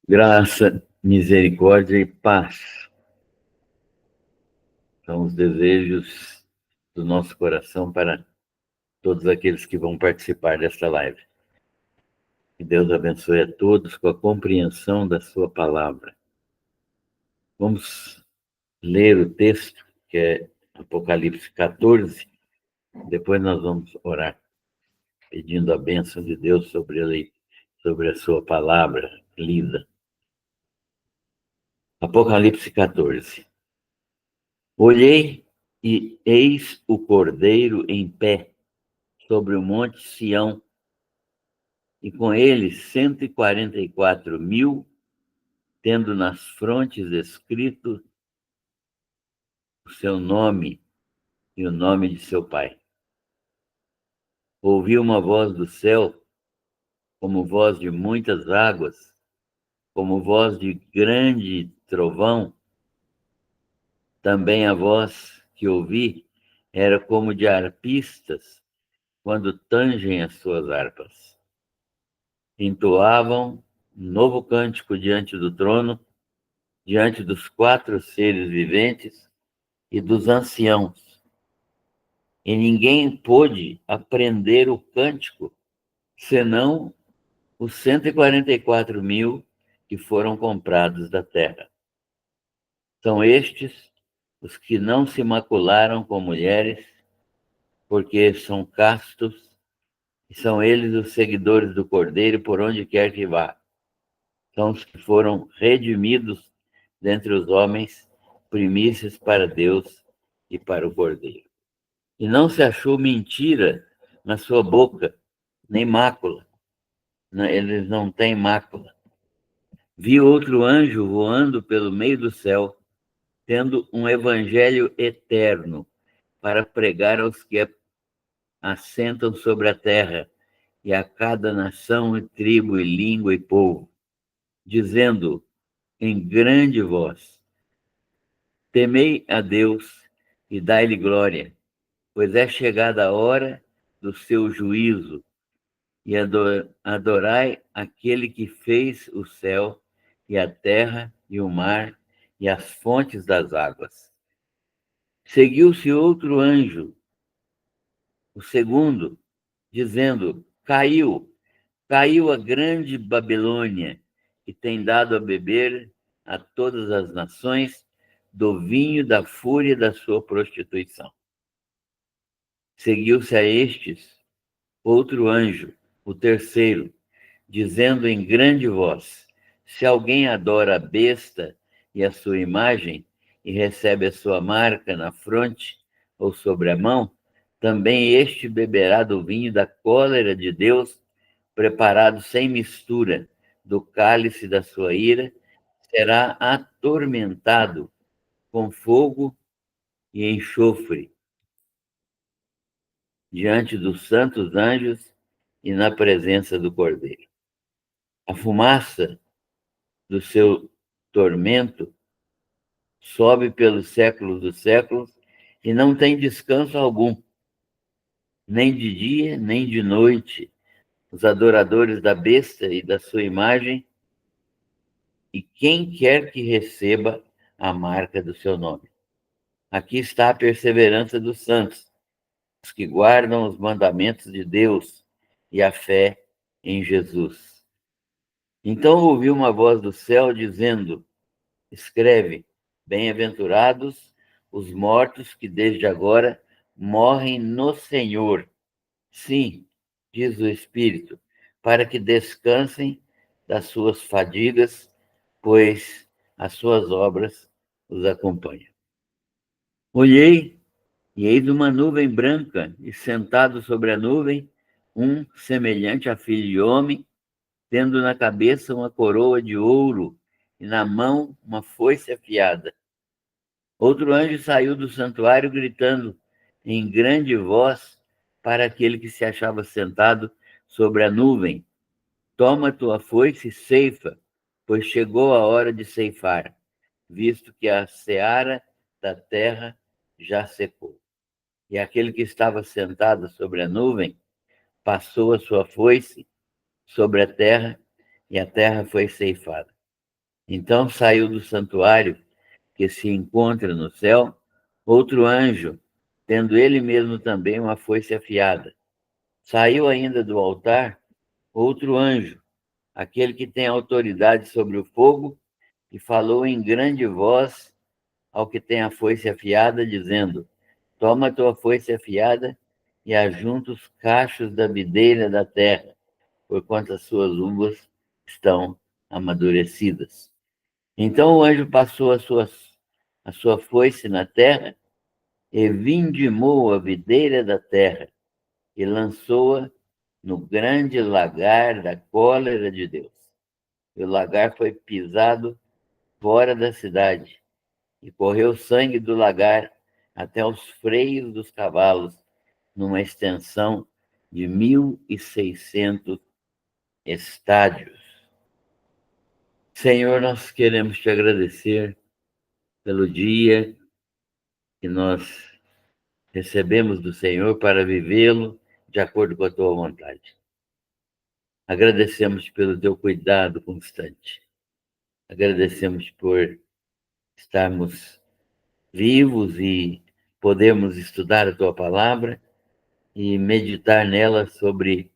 Graça, misericórdia e paz são os desejos do nosso coração para todos aqueles que vão participar desta live. Que Deus abençoe a todos com a compreensão da sua palavra. Vamos ler o texto, que é Apocalipse 14. Depois nós vamos orar, pedindo a bênção de Deus sobre a sua palavra lida. Apocalipse 14. Olhei e eis o Cordeiro em pé sobre o monte Sião, e com ele 144.000, tendo nas frontes escrito o seu nome e o nome de seu pai. Ouvi uma voz do céu, como voz de muitas águas, como voz de grande trovão. Também a voz que ouvi era como de arpistas quando tangem as suas harpas. Entoavam um novo cântico diante do trono, diante dos 4 seres viventes e dos anciãos. E ninguém pôde aprender o cântico, senão os 144.000 que foram comprados da terra. São estes os que não se macularam com mulheres, porque são castos, e são eles os seguidores do Cordeiro por onde quer que vá. São os que foram redimidos dentre os homens, primícias para Deus e para o Cordeiro. E não se achou mentira na sua boca, nem mácula. Eles não têm mácula. Vi outro anjo voando pelo meio do céu, tendo um evangelho eterno para pregar aos que assentam sobre a terra, e a cada nação e tribo e língua e povo, dizendo em grande voz: temei a Deus e dai-lhe glória, pois é chegada a hora do seu juízo, e adorai aquele que fez o céu e a terra e o mar e as fontes das águas. Seguiu-se outro anjo, o segundo, dizendo: caiu a grande Babilônia, que tem dado a beber a todas as nações do vinho da fúria da sua prostituição. Seguiu-se a estes outro anjo, o terceiro, dizendo em grande voz: se alguém adora a besta e a sua imagem, e recebe a sua marca na fronte ou sobre a mão, também este beberá do vinho da cólera de Deus, preparado sem mistura, do cálice da sua ira, será atormentado com fogo e enxofre diante dos santos anjos e na presença do Cordeiro. A fumaça do seu tormento sobe pelos séculos dos séculos e não tem descanso algum, nem de dia, nem de noite. Os adoradores da besta e da sua imagem, e quem quer que receba a marca do seu nome. Aqui está a perseverança dos santos, os que guardam os mandamentos de Deus e a fé em Jesus. Então ouvi uma voz do céu dizendo: escreve, bem-aventurados os mortos que desde agora morrem no Senhor. Sim, diz o Espírito, para que descansem das suas fadigas, pois as suas obras os acompanham. Olhei, e eis uma nuvem branca, e sentado sobre a nuvem, um semelhante a filho de homem, tendo na cabeça uma coroa de ouro, e na mão uma foice afiada. Outro anjo saiu do santuário gritando em grande voz para aquele que se achava sentado sobre a nuvem: toma tua foice e ceifa, pois chegou a hora de ceifar, visto que a seara da terra já secou. E aquele que estava sentado sobre a nuvem passou a sua foice sobre a terra, e a terra foi ceifada. Então saiu do santuário que se encontra no céu outro anjo, tendo ele mesmo também uma foice afiada. Saiu ainda do altar outro anjo, aquele que tem autoridade sobre o fogo, e falou em grande voz ao que tem a foice afiada, dizendo: Toma a tua foice afiada e ajunta os cachos da videira da terra, porquanto as suas uvas estão amadurecidas. Então o anjo passou a sua foice na terra e vindimou a videira da terra e lançou-a no grande lagar da cólera de Deus. E o lagar foi pisado fora da cidade, e correu sangue do lagar até os freios dos cavalos, numa extensão de 1.600 estádios. Senhor, nós queremos te agradecer pelo dia que nós recebemos do Senhor para vivê-lo de acordo com a tua vontade. Agradecemos pelo teu cuidado constante. Agradecemos por estarmos vivos e podermos estudar a tua palavra e meditar nela sobre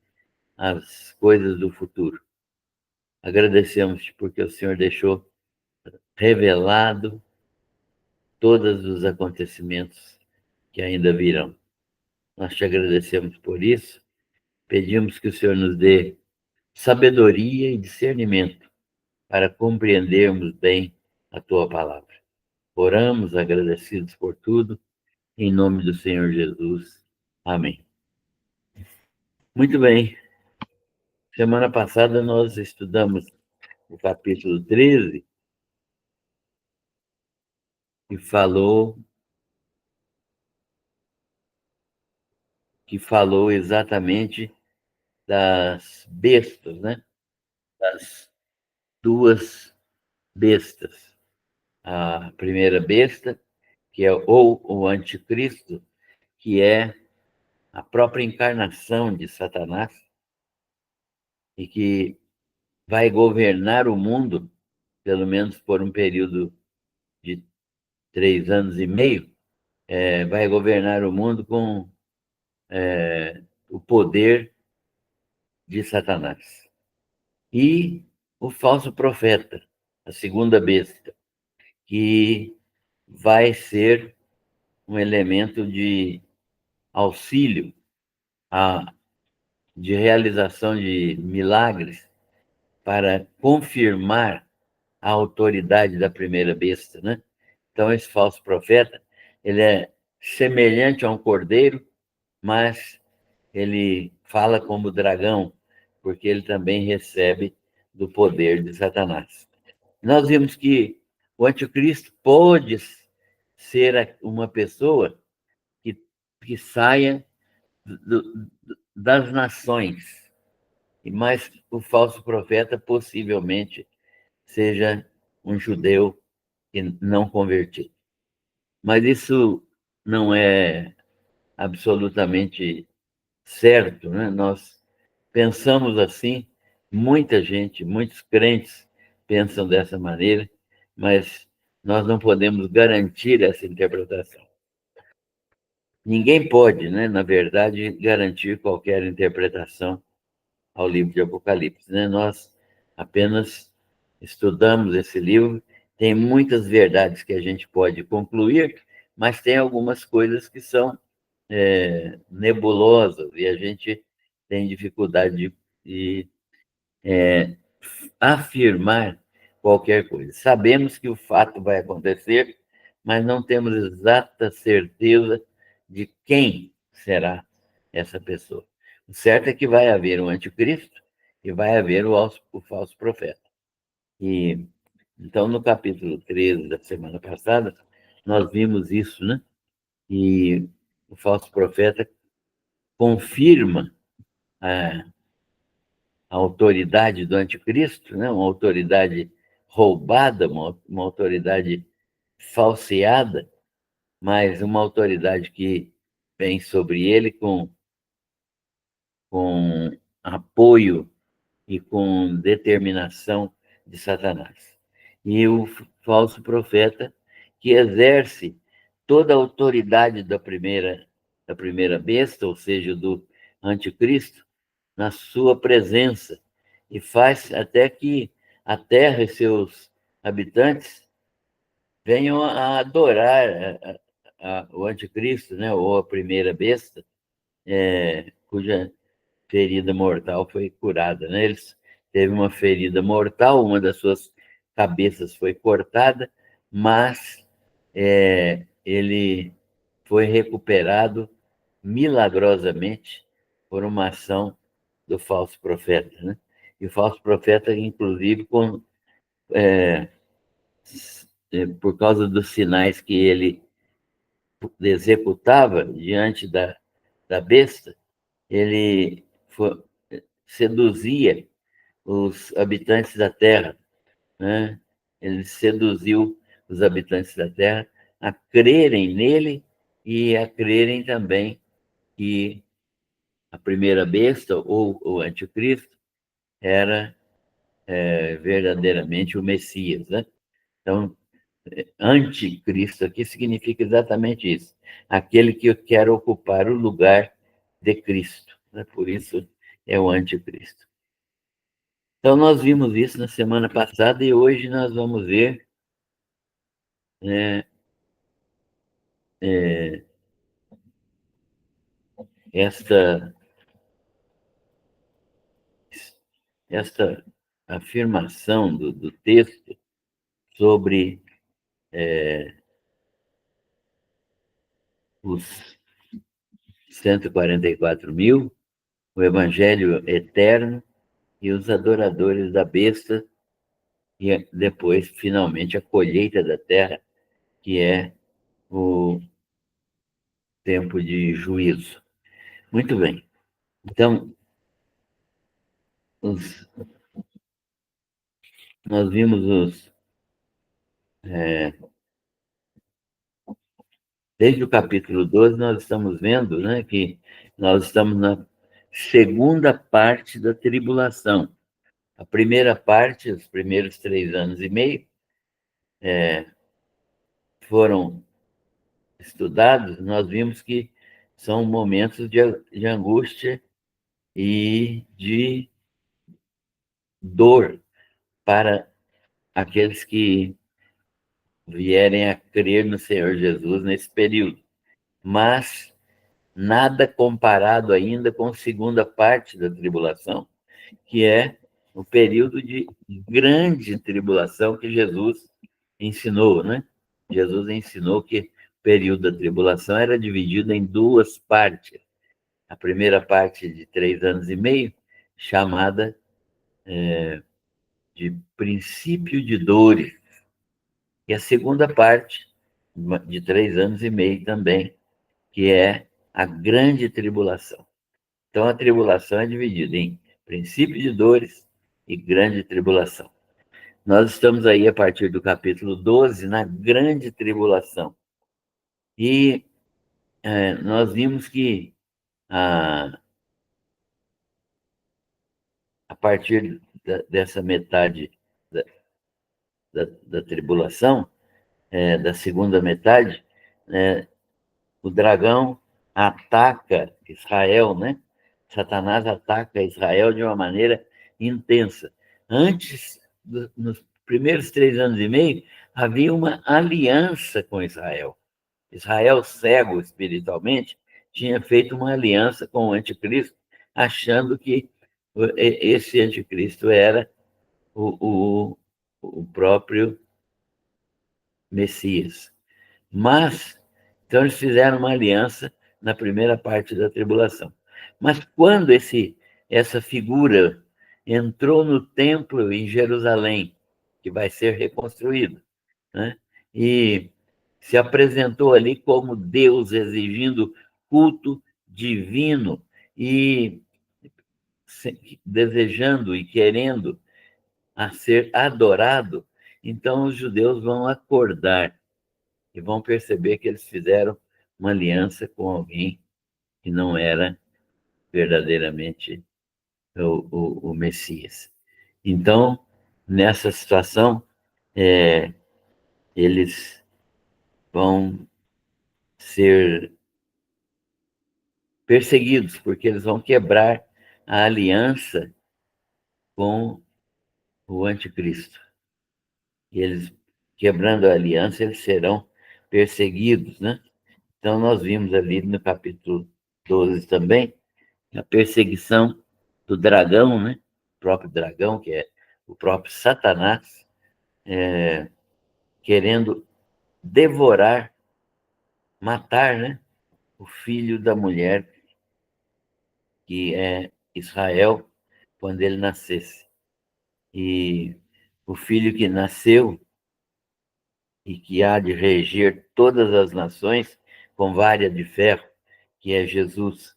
as coisas do futuro. Agradecemos porque o Senhor deixou revelado todos os acontecimentos que ainda virão. Nós te agradecemos por isso. Pedimos que o Senhor nos dê sabedoria e discernimento para compreendermos bem a tua palavra. Oramos agradecidos por tudo, em nome do Senhor Jesus. Amém. Muito bem. Semana passada nós estudamos o capítulo 13 que falou exatamente das bestas, né? Das duas bestas. A primeira besta, que é ou o anticristo, que é a própria encarnação de Satanás e que vai governar o mundo, pelo menos por um período de 3 anos e meio, vai governar o mundo com o poder de Satanás. E o falso profeta, a segunda besta, que vai ser um elemento de auxílio, de realização de milagres para confirmar a autoridade da primeira besta, né? Então, esse falso profeta, ele é semelhante a um cordeiro, mas ele fala como dragão, porque ele também recebe do poder de Satanás. Nós vimos que o anticristo pode ser uma pessoa que, que saia das nações, mas o falso profeta possivelmente seja um judeu que não convertido. Mas isso não é absolutamente certo, né? Nós pensamos assim, muita gente, muitos crentes pensam dessa maneira, mas nós não podemos garantir essa interpretação. Ninguém pode, né, na verdade, garantir qualquer interpretação ao livro de Apocalipse, né? Nós apenas estudamos esse livro, tem muitas verdades que a gente pode concluir, mas tem algumas coisas que são nebulosas e a gente tem dificuldade de afirmar qualquer coisa. Sabemos que o fato vai acontecer, mas não temos exata certeza de quem será essa pessoa. O certo é que vai haver um anticristo e vai haver o falso profeta. E então, no capítulo 13 da semana passada, nós vimos isso, né? E o falso profeta confirma a autoridade do anticristo, né? Uma autoridade roubada, uma autoridade falseada, mas uma autoridade que vem sobre ele com apoio e com determinação de Satanás. e o falso profeta que exerce toda a autoridade da primeira besta, ou seja, do anticristo, na sua presença, e faz até que a terra e seus habitantes venham a adorar o anticristo, né, ou a primeira besta, cuja ferida mortal foi curada, né? Eles teve uma ferida mortal, uma das suas cabeças foi cortada, mas ele foi recuperado milagrosamente por uma ação do falso profeta, né? E o falso profeta, inclusive, por causa dos sinais que ele executava diante da besta, ele seduzia os habitantes da Terra, né? Ele seduziu os habitantes da Terra a crerem nele e a crerem também que a primeira besta, ou o anticristo, era verdadeiramente o Messias, né? Então, anticristo aqui significa exatamente isso, aquele que quer ocupar o lugar de Cristo, né? Por isso é o anticristo. Então, nós vimos isso na semana passada e hoje nós vamos ver, né, esta, esta afirmação do texto sobre os 144.000, o evangelho eterno e os adoradores da besta, e depois, finalmente, a colheita da terra, que é o tempo de juízo. Muito bem. Então, nós vimos desde o capítulo 12, nós estamos vendo, né, que nós estamos na segunda parte da tribulação. A primeira parte, os primeiros 3 anos e meio, foram estudados, nós vimos que são momentos de angústia e de dor para aqueles que vierem a crer no Senhor Jesus nesse período. Mas nada comparado ainda com a segunda parte da tribulação, que é o período de grande tribulação que Jesus ensinou, né? Jesus ensinou que o período da tribulação era dividido em duas partes. A primeira parte de 3 anos e meio, chamada de princípio de dores, e a segunda parte, de 3 anos e meio também, que é a grande tribulação. Então, a tribulação é dividida em princípio de dores e grande tribulação. Nós estamos aí, a partir do capítulo 12, na grande tribulação. E nós vimos que, a partir dessa metade da tribulação, da segunda metade, o dragão ataca Israel, né? Satanás ataca Israel de uma maneira intensa. Antes, nos primeiros 3 anos e meio, havia uma aliança com Israel. Israel, cego espiritualmente, tinha feito uma aliança com o anticristo, achando que esse anticristo era o próprio Messias. Mas, então eles fizeram uma aliança na primeira parte da tribulação. Mas quando essa figura entrou no templo em Jerusalém, que vai ser reconstruído, né? E se apresentou ali como Deus exigindo culto divino e desejando e querendo a ser adorado, então os judeus vão acordar e vão perceber que eles fizeram uma aliança com alguém que não era verdadeiramente o Messias. Então, nessa situação, eles vão ser perseguidos, porque eles vão quebrar a aliança com o anticristo. E eles, quebrando a aliança, eles serão perseguidos, né? Então, nós vimos ali no capítulo 12 também a perseguição do dragão, né? O próprio dragão, que é o próprio Satanás, querendo devorar, matar, né? O filho da mulher, que é Israel, quando ele nascesse. E o filho que nasceu e que há de reger todas as nações com vara de ferro, que é Jesus,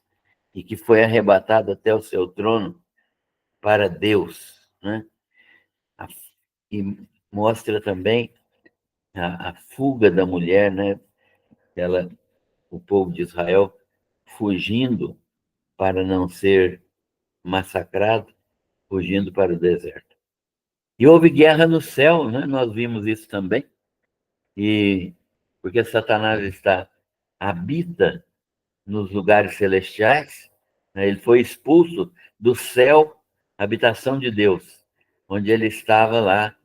e que foi arrebatado até o seu trono para Deus, né? E mostra também a fuga da mulher, né? Ela, o povo de Israel fugindo para não ser massacrado, fugindo para o deserto. E houve guerra no céu, né? Nós vimos isso também. E porque Satanás habita nos lugares celestiais, né? Ele foi expulso do céu, habitação de Deus, onde ele estava lá.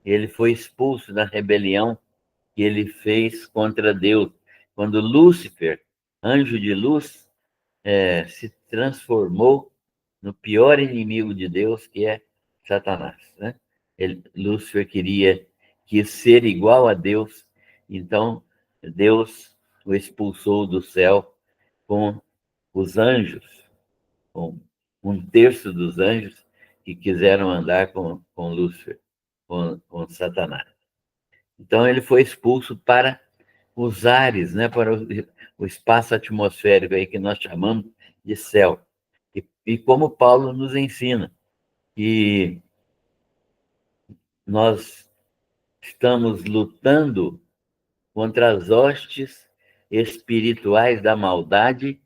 Ele foi expulso da rebelião que ele fez contra Deus, quando Lúcifer, anjo de luz, se transformou no pior inimigo de Deus, que é Satanás, né? Lúcifer quis ser igual a Deus, então Deus o expulsou do céu com os anjos, com um terço dos anjos que quiseram andar com Lúcifer, com Satanás. Então ele foi expulso para os ares, né, para o espaço atmosférico aí que nós chamamos de céu. E como Paulo nos ensina, que nós estamos lutando contra as hostes espirituais da maldade.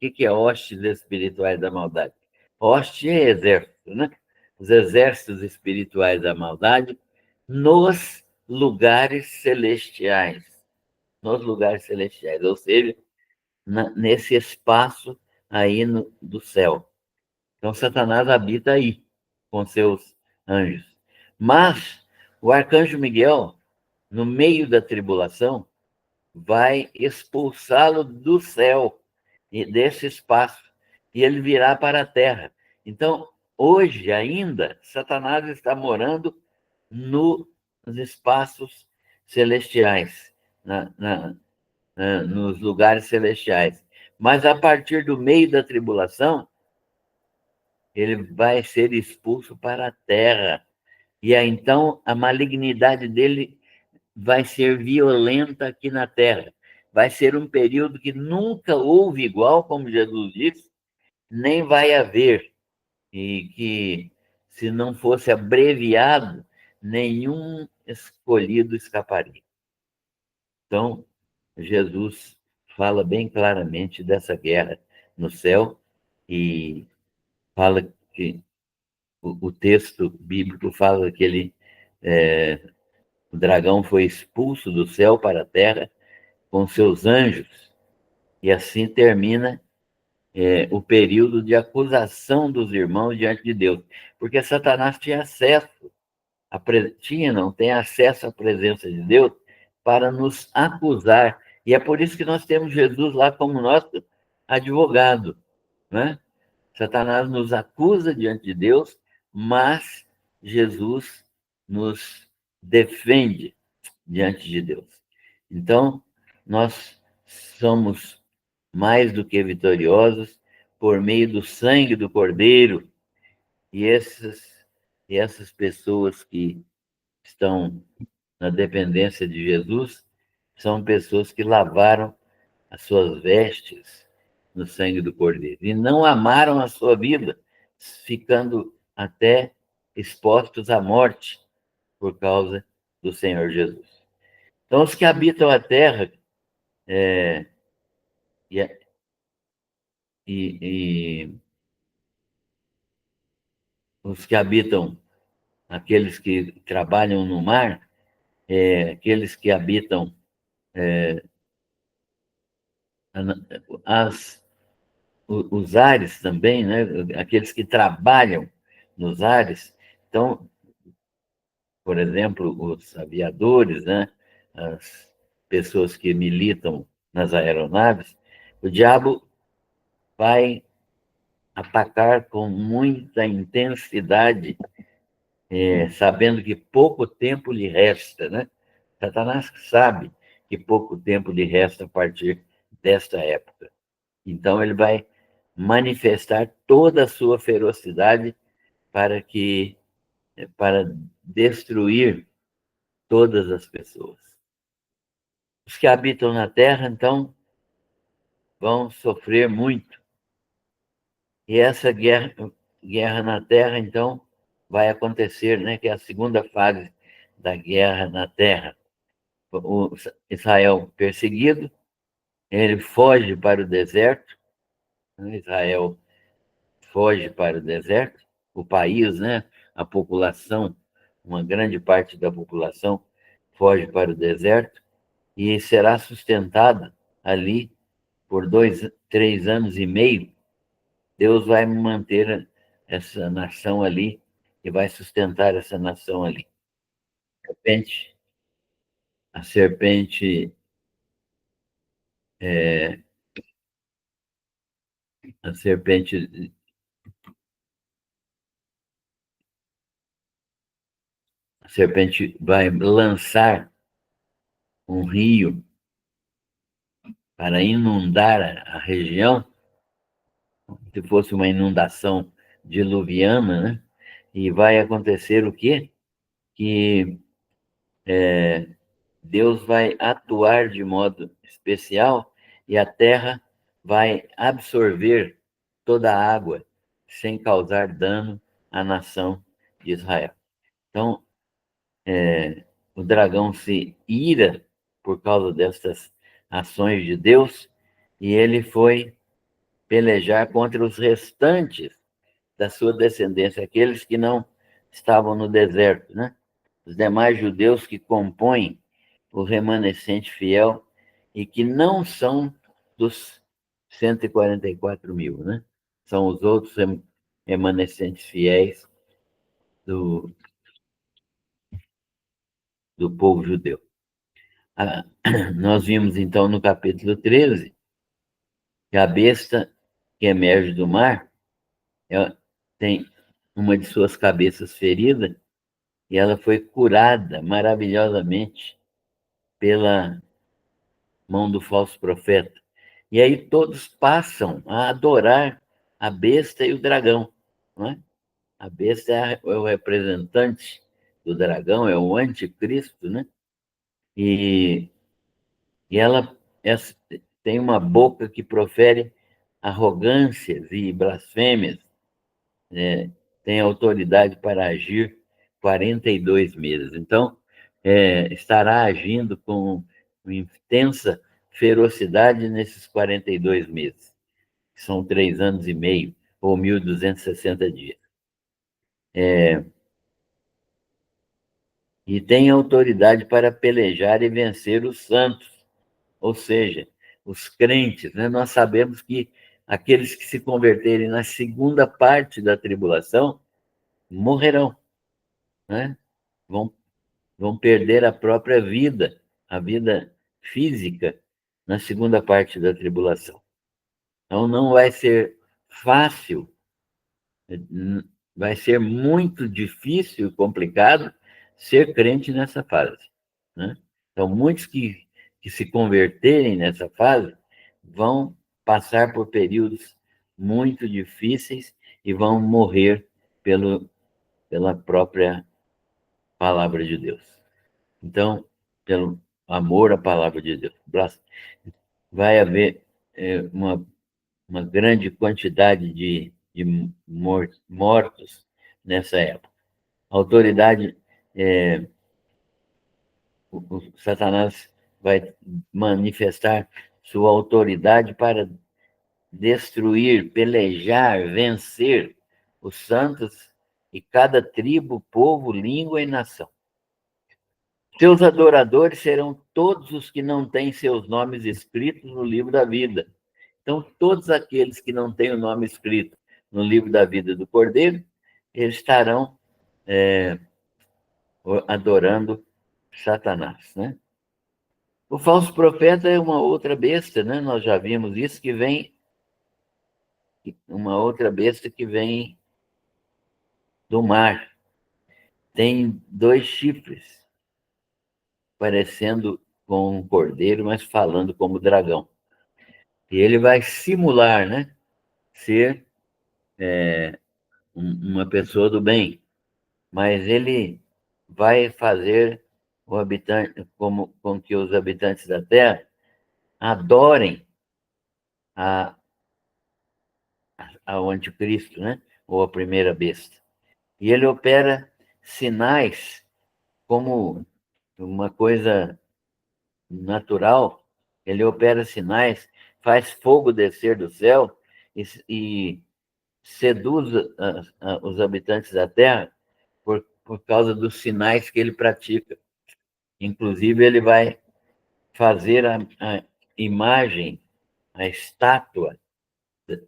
O que é hostes espirituais da maldade? Hoste é exército, né? Os exércitos espirituais da maldade nos lugares celestiais. Nos lugares celestiais, ou seja, nesse espaço aí do céu. Então, Satanás habita aí, com seus anjos. Mas o arcanjo Miguel, no meio da tribulação, vai expulsá-lo do céu, e desse espaço, e ele virá para a terra. Então, hoje ainda, Satanás está morando nos espaços celestiais, nos lugares celestiais. Mas a partir do meio da tribulação, ele vai ser expulso para a terra. E aí, então, a malignidade dele vai ser violenta aqui na terra. Vai ser um período que nunca houve igual, como Jesus disse, nem vai haver. E que, se não fosse abreviado, nenhum escolhido escaparia. Então, Jesus fala bem claramente dessa guerra no céu e fala que o texto bíblico fala que o dragão foi expulso do céu para a terra com seus anjos, e assim termina o período de acusação dos irmãos diante de Deus, porque Satanás tinha acesso, não tem acesso à presença de Deus para nos acusar, e é por isso que nós temos Jesus lá como nosso advogado, né? Satanás nos acusa diante de Deus, mas Jesus nos defende diante de Deus. Então, nós somos mais do que vitoriosos por meio do sangue do Cordeiro, e essas pessoas que estão na dependência de Jesus são pessoas que lavaram as suas vestes no sangue do Cordeiro e não amaram a sua vida, ficando até expostos à morte por causa do Senhor Jesus. Então, os que habitam a terra e, e os que habitam, aqueles que trabalham no mar, aqueles que habitam as, os ares também, né? Aqueles que trabalham nos ares. Então, por exemplo, os aviadores, né? As pessoas que militam nas aeronaves, o diabo vai atacar com muita intensidade, sabendo que pouco tempo lhe resta, né? Satanás sabe que pouco tempo lhe resta a partir desta época. Então ele vai manifestar toda a sua ferocidade para destruir todas as pessoas. Os que habitam na terra, então, vão sofrer muito. E essa guerra na terra, então, vai acontecer, né? Que é a segunda fase da guerra na terra. O Israel perseguido, ele foge para o deserto, né? Israel foge para o deserto, o país, né? A população, uma grande parte da população foge para o deserto e será sustentada ali por 3 anos e meio. Deus vai manter essa nação ali e vai sustentar essa nação ali. A serpente, é, a serpente, a serpente vai lançar um rio para inundar a região, se fosse uma inundação diluviana, né? E vai acontecer o quê? Que Deus vai atuar de modo especial e a terra vai absorver toda a água sem causar dano à nação de Israel. Então, o dragão se ira por causa dessas ações de Deus e ele foi pelejar contra os restantes da sua descendência, aqueles que não estavam no deserto, né? Os demais judeus que compõem o remanescente fiel e que não são dos 144 mil, né? São os outros remanescentes fiéis do, do povo judeu. Nós vimos, então, no capítulo 13, que a besta que emerge do mar tem uma de suas cabeças ferida e ela foi curada maravilhosamente pela mão do falso profeta. E aí todos passam a adorar a besta e o dragão, não é? A besta é o representante do dragão, é o anticristo, né? E, e ela tem uma boca que profere arrogâncias e blasfêmias, né? Tem autoridade para agir 42 meses. Então, estará agindo com intensa ferocidade nesses 42 meses, que são 3 anos e meio, ou 1.260 dias. E tem autoridade para pelejar e vencer os santos, ou seja, os crentes, né? Nós sabemos que aqueles que se converterem na segunda parte da tribulação morrerão, né? Vão, vão perder a própria vida, a vida física, na segunda parte da tribulação. Então, não vai ser fácil, vai ser muito difícil e complicado ser crente nessa fase, né? Então, muitos que se converterem nessa fase vão passar por períodos muito difíceis e vão morrer pela própria palavra de Deus. Então, pelo amor à palavra de Deus. Vai haver uma grande quantidade de mortos nessa época. A autoridade, o Satanás vai manifestar sua autoridade para destruir, pelejar, vencer os santos e cada tribo, povo, língua e nação. Seus adoradores serão todos os que não têm seus nomes escritos no livro da vida. Então, todos aqueles que não têm o nome escrito no livro da vida do Cordeiro, eles estarão adorando Satanás, né? O falso profeta é uma outra besta, né? Nós já vimos isso, que vem, uma outra besta que vem do mar. Tem 2 chifres, parecendo com um cordeiro, mas falando como dragão. E ele vai simular, né? Ser uma pessoa do bem, mas ele vai fazer o habitante, com que os habitantes da Terra adorem ao anticristo, né? Ou a primeira besta. E ele opera sinais como uma coisa natural, ele opera sinais, faz fogo descer do céu e seduz os habitantes da Terra por causa dos sinais que ele pratica. Inclusive, ele vai fazer a imagem, a estátua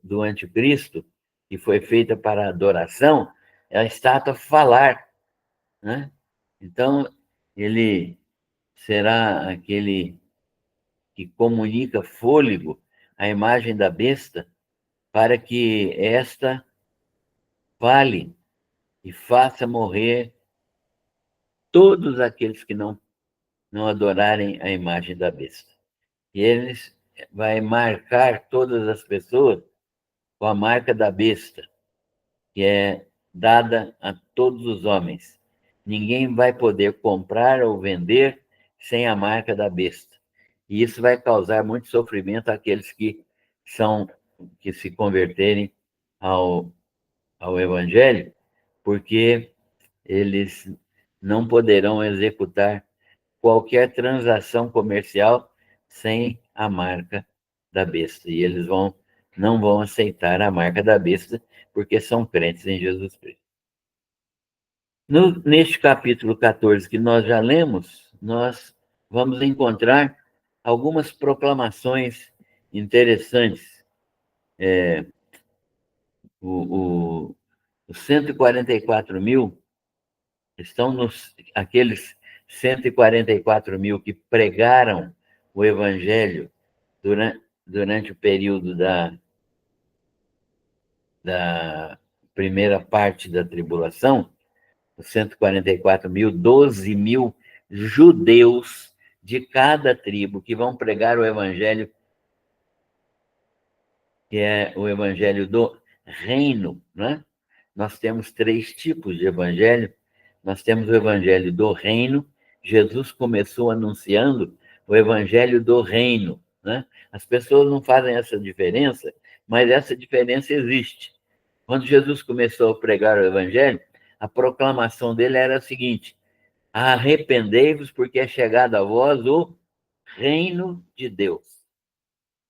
do anticristo, que foi feita para adoração, é a estátua falar, né? Então, ele será aquele que comunica fôlego à imagem da besta, para que esta fale e faça morrer todos aqueles que não adorarem a imagem da besta. E eles vai marcar todas as pessoas com a marca da besta, que é dada a todos os homens. Ninguém vai poder comprar ou vender sem a marca da besta. E isso vai causar muito sofrimento àqueles que se converterem ao Evangelho, porque eles não poderão executar qualquer transação comercial sem a marca da besta. E eles não vão aceitar a marca da besta, porque são crentes em Jesus Cristo. Neste capítulo 14 que nós já lemos, nós vamos encontrar algumas proclamações interessantes. Os 144.000 estão aqueles 144.000 que pregaram o Evangelho durante o período da primeira parte da tribulação, os 144.000, 12.000 judeus de cada tribo que vão pregar o Evangelho, que é o Evangelho do Reino, né? Nós temos 3 tipos de Evangelho. Nós temos o Evangelho do Reino. Jesus começou anunciando o Evangelho do Reino, né? As pessoas não fazem essa diferença, mas essa diferença existe. Quando Jesus começou a pregar o Evangelho, a proclamação dele era a seguinte: arrependei-vos, porque é chegado a vós o reino de Deus.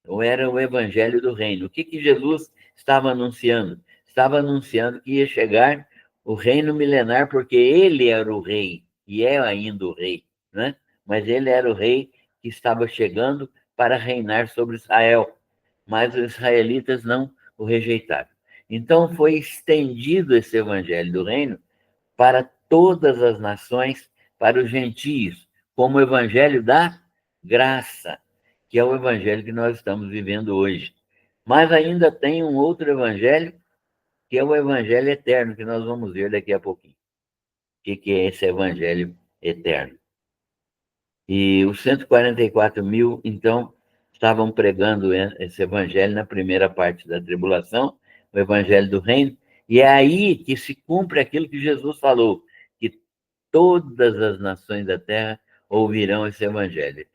Ou era o Evangelho do Reino. O que Jesus estava anunciando? Estava anunciando que ia chegar o reino milenar, porque ele era o rei, e é ainda o rei, né? Mas ele era o rei que estava chegando para reinar sobre Israel. Mas os israelitas não o rejeitaram. Então foi estendido esse Evangelho do Reino para todas as nações, para os gentios, como o Evangelho da graça, que é o Evangelho que nós estamos vivendo hoje. Mas ainda tem um outro Evangelho, que é o Evangelho eterno, que nós vamos ver daqui a pouquinho. O que é esse Evangelho eterno? E os 144.000, então, estavam pregando esse Evangelho na primeira parte da tribulação, o Evangelho do Reino, e é aí que se cumpre aquilo que Jesus falou, que todas as nações da terra ouvirão esse Evangelho.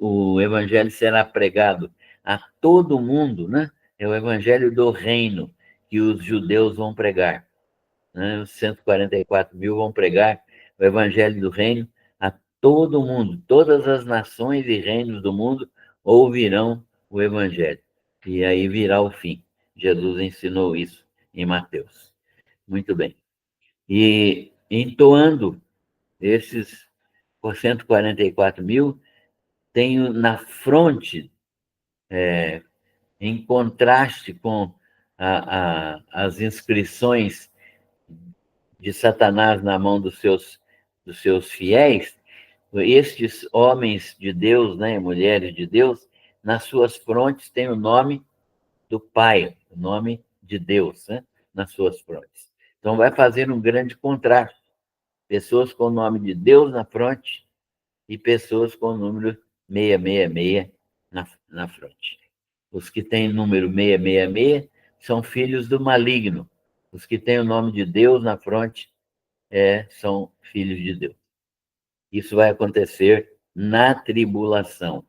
O Evangelho será pregado a todo mundo, né? É o Evangelho do Reino que os judeus vão pregar, né? Os 144.000 vão pregar o Evangelho do Reino a todo mundo. Todas as nações e reinos do mundo ouvirão o Evangelho. E aí virá o fim. Jesus ensinou isso em Mateus. Muito bem. E entoando esses 144 mil, tenho na fronte, em contraste com as inscrições de Satanás na mão dos seus fiéis, estes homens de Deus, né, mulheres de Deus, nas suas frontes têm o nome do Pai, o nome de Deus, né, nas suas frontes. Então vai fazer um grande contraste. Pessoas com o nome de Deus na fronte e pessoas com o número 666 na fronte. Os que têm o número 666 são filhos do maligno. Os que têm o nome de Deus na fronte são filhos de Deus. Isso vai acontecer na tribulação.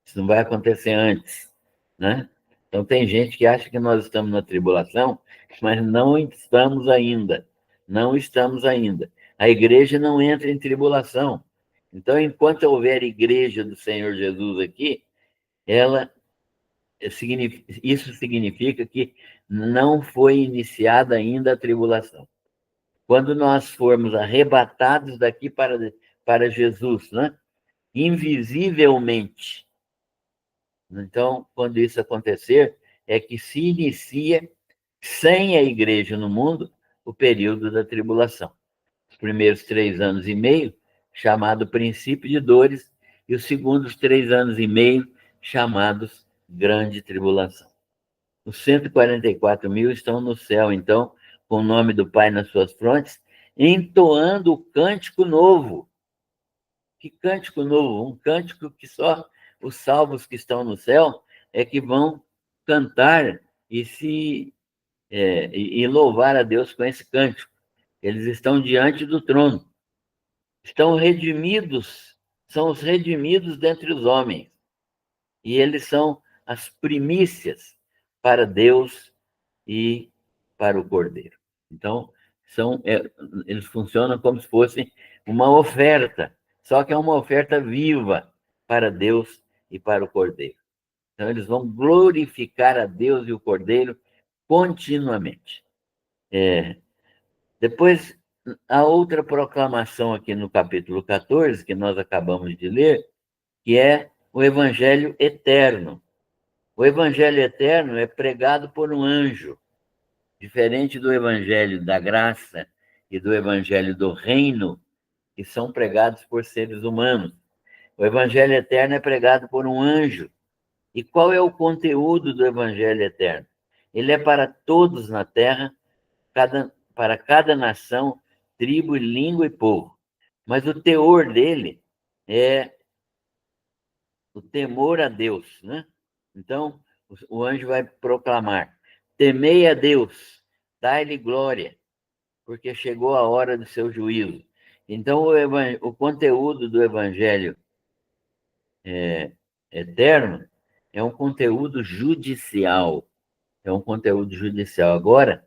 Isso não vai acontecer antes, né? Então tem gente que acha que nós estamos na tribulação, mas não estamos ainda. Não estamos ainda. A igreja não entra em tribulação. Então, enquanto houver igreja do Senhor Jesus aqui, isso significa que não foi iniciada ainda a tribulação. Quando nós formos arrebatados daqui para Jesus, né? Invisivelmente. Então, quando isso acontecer, é que se inicia, sem a igreja no mundo, o período da tribulação. Os primeiros 3 anos e meio, chamado princípio de dores, e os segundos 3 anos e meio, chamados grande tribulação. Os 144 mil estão no céu, então, com o nome do Pai nas suas frontes, entoando o cântico novo. Que cântico novo? Um cântico que só os salvos que estão no céu é que vão cantar e louvar a Deus com esse cântico. Eles estão diante do trono. Estão redimidos, são os redimidos dentre os homens. E eles são as primícias para Deus e para o Cordeiro. Então, eles funcionam como se fosse uma oferta, só que é uma oferta viva para Deus e para o Cordeiro. Então, eles vão glorificar a Deus e o Cordeiro continuamente. Depois, a outra proclamação aqui no capítulo 14, que nós acabamos de ler, que é o Evangelho Eterno. O Evangelho Eterno é pregado por um anjo, diferente do Evangelho da Graça e do Evangelho do Reino, que são pregados por seres humanos. O Evangelho Eterno é pregado por um anjo. E qual é o conteúdo do Evangelho Eterno? Ele é para todos na terra, para cada nação, tribo, língua e povo. Mas o teor dele é o temor a Deus, né? Então, o anjo vai proclamar: temei a Deus, dai-lhe glória, porque chegou a hora do seu juízo. Então, o conteúdo do Evangelho eterno é um conteúdo judicial. É um conteúdo judicial. Agora,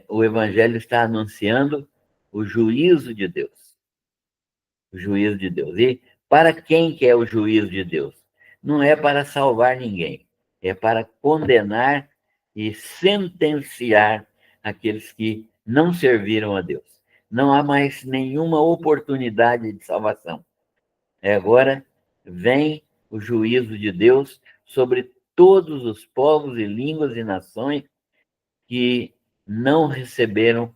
o Evangelho está anunciando o juízo de Deus. O juízo de Deus. E para quem que é o juízo de Deus? Não é para salvar ninguém. É para condenar e sentenciar aqueles que não serviram a Deus. Não há mais nenhuma oportunidade de salvação. Agora vem o juízo de Deus sobre todos os povos e línguas e nações que não receberam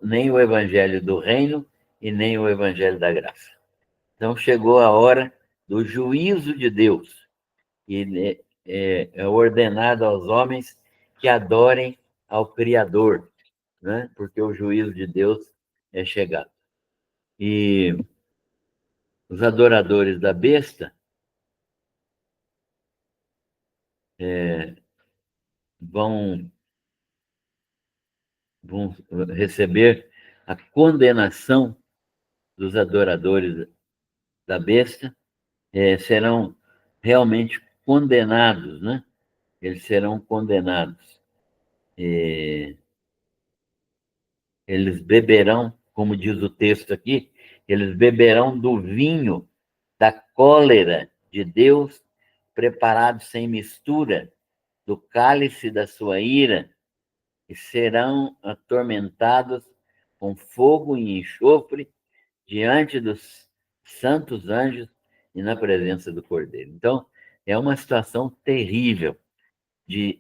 nem o evangelho do reino e nem o evangelho da graça. Então chegou a hora do juízo de Deus, e é ordenado aos homens que adorem ao Criador, né? Porque o juízo de Deus é chegado. E os adoradores da besta vão receber a condenação dos adoradores da besta, serão realmente condenados, né? Eles serão condenados. Eles beberão, como diz o texto aqui, eles beberão do vinho da cólera de Deus, preparado sem mistura, do cálice da sua ira, e serão atormentados com fogo e enxofre diante santos anjos e na presença do Cordeiro. Então, é uma situação terrível de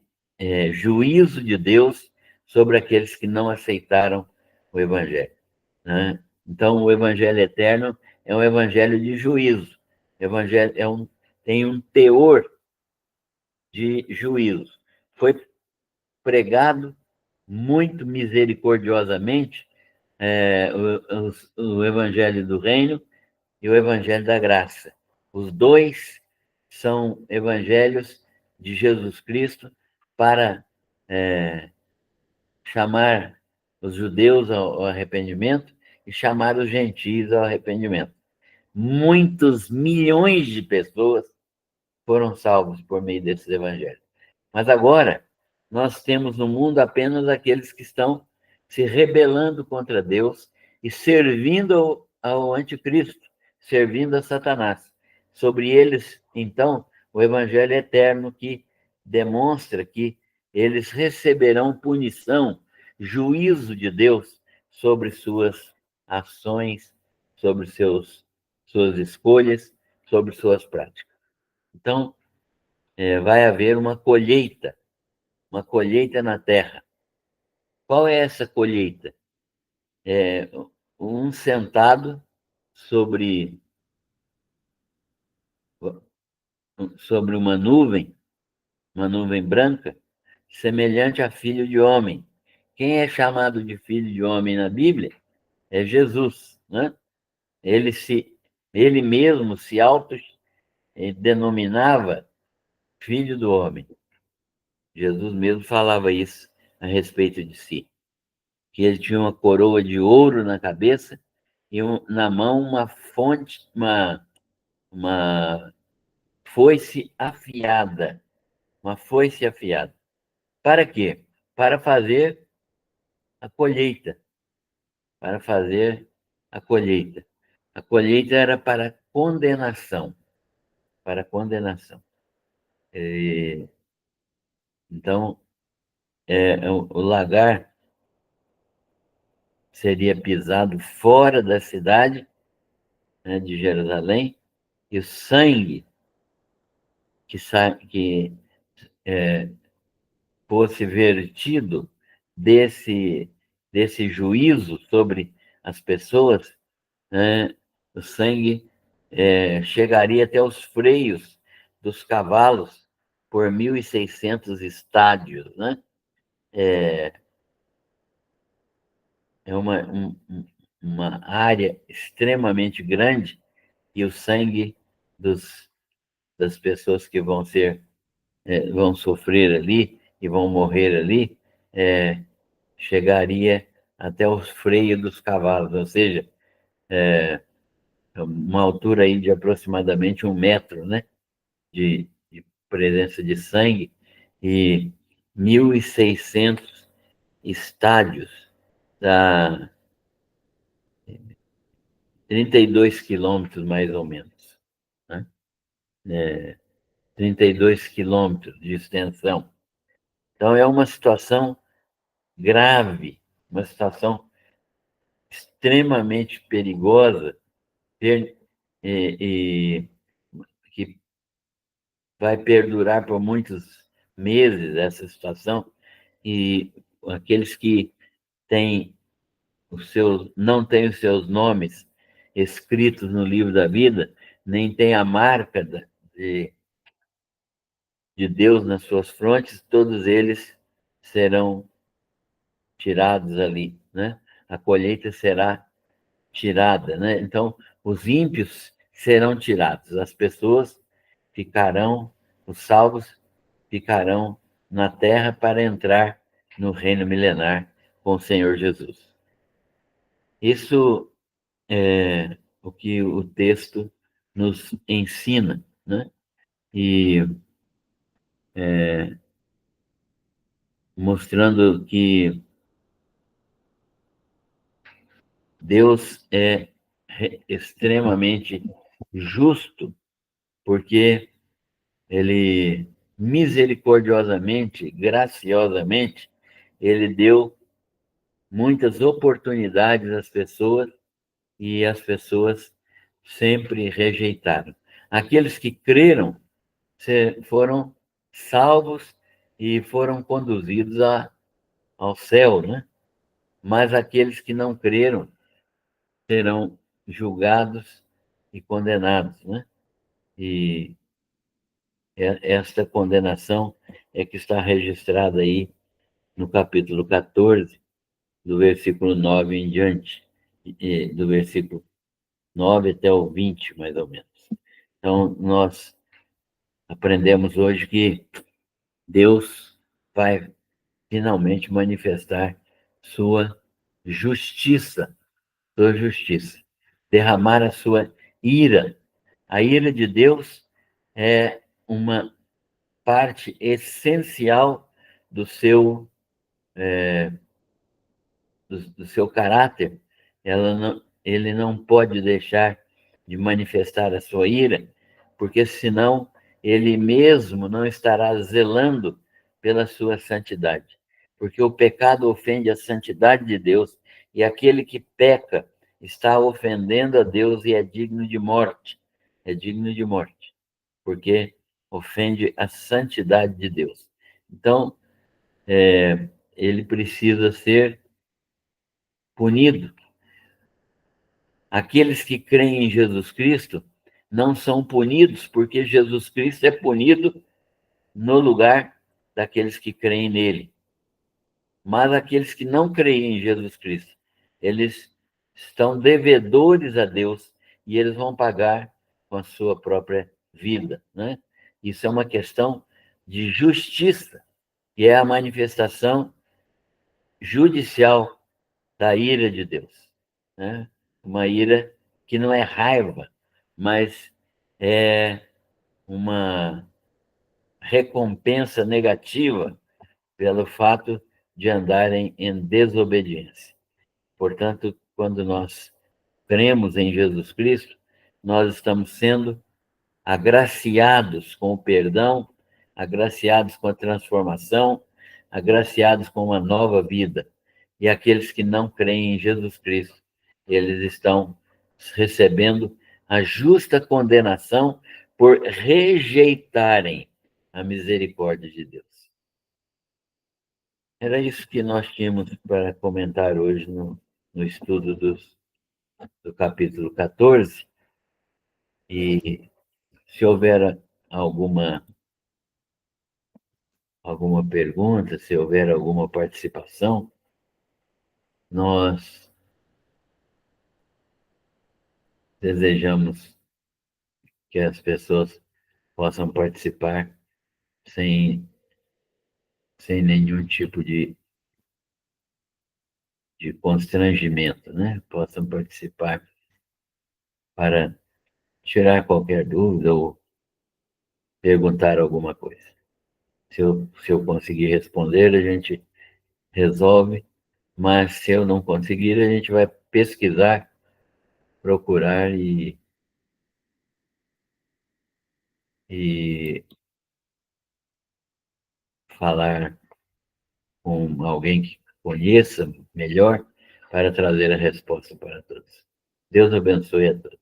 juízo de Deus sobre aqueles que não aceitaram o Evangelho, né? Então, o Evangelho eterno é um evangelho de juízo. O evangelho tem um teor de juízo. Foi pregado muito misericordiosamente o evangelho do reino e o evangelho da graça. Os dois são evangelhos de Jesus Cristo para chamar os judeus ao arrependimento e chamar os gentios ao arrependimento. Muitos milhões de pessoas foram salvos por meio desses evangelhos. Mas agora, nós temos no mundo apenas aqueles que estão se rebelando contra Deus e servindo ao anticristo, servindo a Satanás. Sobre eles, então, o evangelho eterno que demonstra que eles receberão punição, juízo de Deus sobre suas ações, sobre suas escolhas, sobre suas práticas. Então, vai haver uma colheita na terra. Qual é essa colheita? Um sentado sobre uma nuvem branca, semelhante a filho de homem. Quem é chamado de filho de homem na Bíblia é Jesus, né? Ele mesmo se denominava filho do homem. Jesus mesmo falava isso a respeito de si, que ele tinha uma coroa de ouro na cabeça e na mão uma foice afiada. Uma foice afiada. Para quê? Para fazer a colheita. Para fazer a colheita. A colheita era para condenação. Para condenação. Então, o lagar seria pisado fora da cidade, né, de Jerusalém, e o sangue que fosse vertido desse juízo sobre as pessoas, né, o sangue chegaria até os freios dos cavalos por 1.600 estádios, né? É uma área extremamente grande e o sangue das pessoas que vão sofrer ali e vão morrer ali, chegaria até os freios dos cavalos, ou seja, uma altura aí de aproximadamente 1 metro, né, de presença de sangue, e 1.600 estádios, dá 32 quilômetros mais ou menos, né? 32 quilômetros de extensão. Então, é uma situação grave, uma situação extremamente perigosa, e que vai perdurar por muitos meses essa situação, e aqueles que não têm os seus nomes escritos no livro da vida, nem têm a marca de Deus nas suas frontes, todos eles serão tirados ali, né? A colheita será tirada, né? Então, os ímpios serão tirados, as pessoas ficarão, os salvos ficarão na terra para entrar no reino milenar com o Senhor Jesus. Isso é o que o texto nos ensina, né? E mostrando que Deus é extremamente justo, porque ele misericordiosamente, graciosamente, ele deu muitas oportunidades às pessoas e as pessoas sempre rejeitaram. Aqueles que creram foram salvos e foram conduzidos ao céu, né? Mas aqueles que não creram serão julgados e condenados, né? E esta condenação é que está registrada aí no capítulo 14, do versículo 9 em diante, do versículo 9 até o 20, mais ou menos. Então, nós aprendemos hoje que Deus vai finalmente manifestar sua justiça, derramar a sua ira. A ira de Deus é uma parte essencial do seu do seu caráter. Ele não pode deixar de manifestar a sua ira, porque senão ele mesmo não estará zelando pela sua santidade. Porque o pecado ofende a santidade de Deus, e aquele que peca está ofendendo a Deus e é digno de morte. É digno de morte, porque ofende a santidade de Deus. Então, ele precisa ser punido. Aqueles que creem em Jesus Cristo não são punidos, porque Jesus Cristo é punido no lugar daqueles que creem nele. Mas aqueles que não creem em Jesus Cristo, eles estão devedores a Deus e eles vão pagar com a sua própria vida, né? Isso é uma questão de justiça, que é a manifestação judicial da ira de Deus, né? Uma ira que não é raiva, mas é uma recompensa negativa pelo fato de andarem em desobediência. Portanto, quando nós cremos em Jesus Cristo, nós estamos sendo agraciados com o perdão, agraciados com a transformação, agraciados com uma nova vida. E aqueles que não creem em Jesus Cristo, eles estão recebendo a justa condenação por rejeitarem a misericórdia de Deus. Era isso que nós tínhamos para comentar hoje no estudo do capítulo 14. E se houver alguma pergunta, se houver alguma participação, nós desejamos que as pessoas possam participar sem nenhum tipo de constrangimento, né? Possam participar para tirar qualquer dúvida ou perguntar alguma coisa. Se eu conseguir responder, a gente resolve, mas se eu não conseguir, a gente vai pesquisar, procurar e falar com alguém que conheça melhor para trazer a resposta para todos. Deus abençoe a todos.